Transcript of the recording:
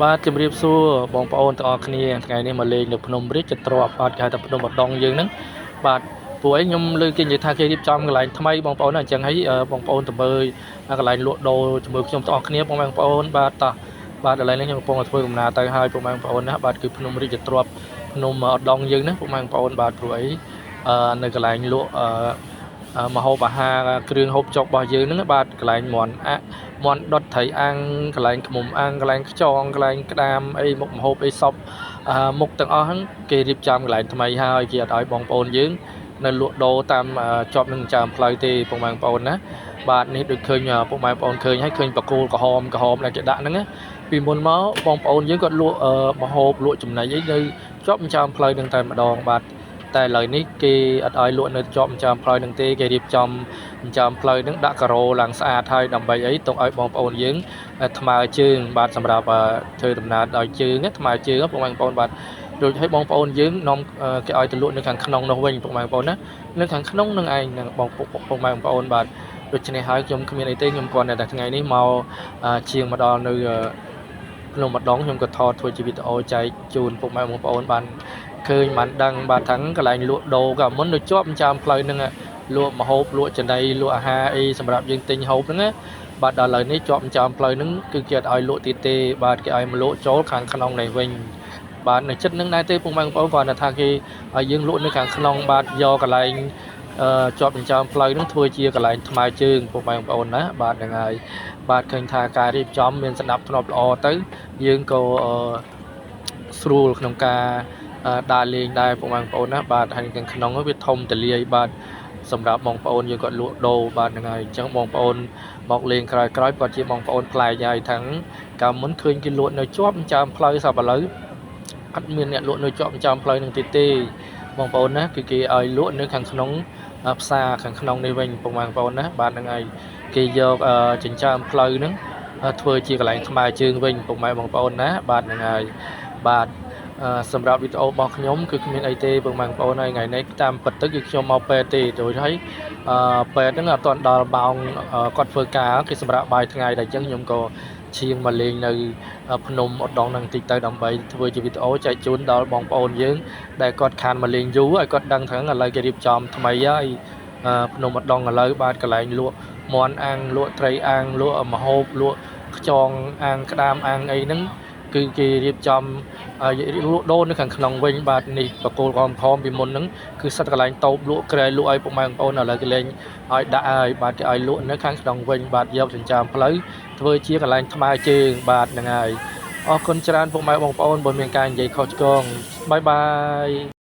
បាទជំរាបសួរបងប្អូនទាំងអស់គ្នាថ្ងៃនេះមកលេងនៅភ្នំរាជទ្រព្យបាទគេហៅថាភ្នំឧដុង្គយើងហ្នឹងបាទពួកឯងខ្ញុំលើកគេនិយាយថាគេរៀបចំកន្លែងថ្មីបងប្អូនអញ្ចឹងហើយបងប្អូនទៅមើលកន្លែងលក់ដូរជាមួយខ្ញុំទាំងអស់គ្នាបងប្អូនបាទតោះបាទឥឡូវនេះខ្ញុំកំពុងធ្វើដំណើរទៅហើយបងប្អូនណាបាទគឺភ្នំរាជទ្រព្យភ្នំឧដុង្គយើងហ្នឹងបងប្អូនបាទព្រោះអីនៅកន្លែងលក់ម្ហូបអាហារគ្រឿងហូបចុករបស់យើងហ្នឹងបាទកន្លែងមាន់ដុតត្រីអាំងកន្លែងខ្មុំអាំងកន្លែងខ្យងកន្លែងក្តាមអីមុខម្ហូបអីសពមុខទាំងអស់ហ្នឹងគេរៀបចំកន្លែងថ្មីហើយគេអត់ឲ្យបងប្អូនយើងនៅលក់ដូរតាមជាប់នឹងចាមផ្លូវទេបងប្អូនណាបាទនេះដូចឃើញបងប្អូនឃើញហើយឃើញបកគោលក្រហមដែលគេដាក់ហ្នឹងពីមុនមកបងប្អូនយើងគាត់លក់ម្ហូបលក់ចំណីអីនៅជាប់ចាមផ្លូវនឹងតែម្ដងបាទតែឥឡូវនេះគេអត់ឲ្យលក់នៅជាប់ចាមផ្លូវនឹងទេគេរៀបចំចាមផ្លូវនឹងដាក់ការ៉ូឡើងស្អាតហើយដើម្បីអីទុកឲ្យបងប្អូនយើងថ្មើរជើងបាទសម្រាប់ធ្វើដំណើរដោយជើងថ្មើរជើងបងប្អូនបាទដូចឲ្យបងប្អូនយើងនាំគេឲ្យទៅលក់នៅខាងក្នុងនោះវិញបងប្អូនណានៅខាងក្នុងនឹងឯងនឹងបងប្អូនបាទដូច្នេះហើយខ្ញុំគ្មានអីទេខ្ញុំគ្រាន់តែថ្ងៃនេះមកជាងមកដល់នៅភ្នំឧដុង្គខ្ញុំក៏ថតធ្វើជាវីដេអូចែកជូនបងប្អូនបានឃើញបានដឹងបាទថាកន្លែងលក់ដូរក៏មុននៅជាប់ចាមផ្លូវហ្នឹងលក់ម្ហូបលក់ចំណីលក់អាហារអីសម្រាប់យើងទិញហូបហ្នឹងបាទដល់ឥឡូវនេះជាប់ចាមផ្លូវហ្នឹងគឺគេអត់ឲ្យលក់ទៀតទេបាទគេឲ្យមកលក់ចូលខាងក្នុងនេះវិញបាទនៅចិត្តនឹងដែរទេបងប្អូនគាត់ថាគេឲ្យយើងលក់នៅខាងក្នុងបាទយកកន្លែងជាប់ចាមផ្លូវហ្នឹងធ្វើជាកន្លែងថ្មើរជើងបងប្អូនណាបាទហ្នឹងហើយបាទឃើញថាការរៀបចំមានសណ្ដាប់ធ្នាប់ល្អទៅយើងក៏ស្រួលក្នុងការដើរលេងដែរបងប្អូនណាបាទហើយទាំងក្នុងវាធំទលាយបាទសម្រាប់បងប្អូនយើងគាត់លក់ដូរបាទហ្នឹងហើយអញ្ចឹងបងប្អូនមកលេងក្រោយគាត់ជាបងប្អូនប្លែកហើយទាំងកាលមុនឃើញគេលក់នៅជាប់ចាមផ្លូវសពឥឡូវអត់មានអ្នកលក់នៅជាប់ចាមផ្លូវនឹងទេបងប្អូនណាគឺគេឲ្យលក់នៅខាងក្នុងផ្សារខាងក្នុងនេះវិញបងប្អូនណាបាទហ្នឹងហើយគេយកចិញ្ចើមផ្លូវហ្នឹងធ្វើជាកន្លែងថ្មើរជើងវិញបងប្អូនណាបាទហ្នឹងហើយបាទសម្រាប់វីដេអូរបស់ខ្ញុំគឺគ្មានអីទេបងប្អូនហើយថ្ងៃនេះតាមពិតទៅគឺខ្ញុំមកពេទ្យទេដូចហើយពេទ្យហ្នឹងអត់ទាន់ដល់ម៉ោងគាត់ធ្វើការគេសម្រាប់បាយថ្ងៃតែអញ្ចឹងខ្ញុំក៏ឈៀងមកលេងនៅភ្នំឧដុង្គនឹងតិចទៅដើម្បីធ្វើជាវីដេអូចែកជូនដល់បងប្អូនយើងដែលគាត់ខានមកលេងយូរហើយគាត់ដឹងថាឥឡូវគេរៀបចំថ្មីហើយភ្នំឧដុង្គឥឡូវបាទកន្លែងលក់មាន់អាំងលក់ត្រីអាំងលក់ម្ហូបលក់ខ្យងអាំងក្តាមអាំងអីហ្នឹងគឺគេរៀបចំលក់ដូរនៅខាងក្នុងវិញបាទនេះបកគោលខំពីមុនហ្នឹងគឺសិតកន្លែងតូបលក់ក្រែលក់ឲ្យពុកម៉ែបងប្អូនឥឡូវគេលេងឲ្យដាក់ឲ្យបាទគេឲ្យលក់នៅខាងក្នុងវិញបាទយកចិញ្ចើមផ្លូវធ្វើជាកន្លែងថ្មើរជើងបាទហ្នឹងហើយអរគុណច្រើនពុកម៉ែបងប្អូនបើមានការនិយាយខុសឆ្គងបាយបាយ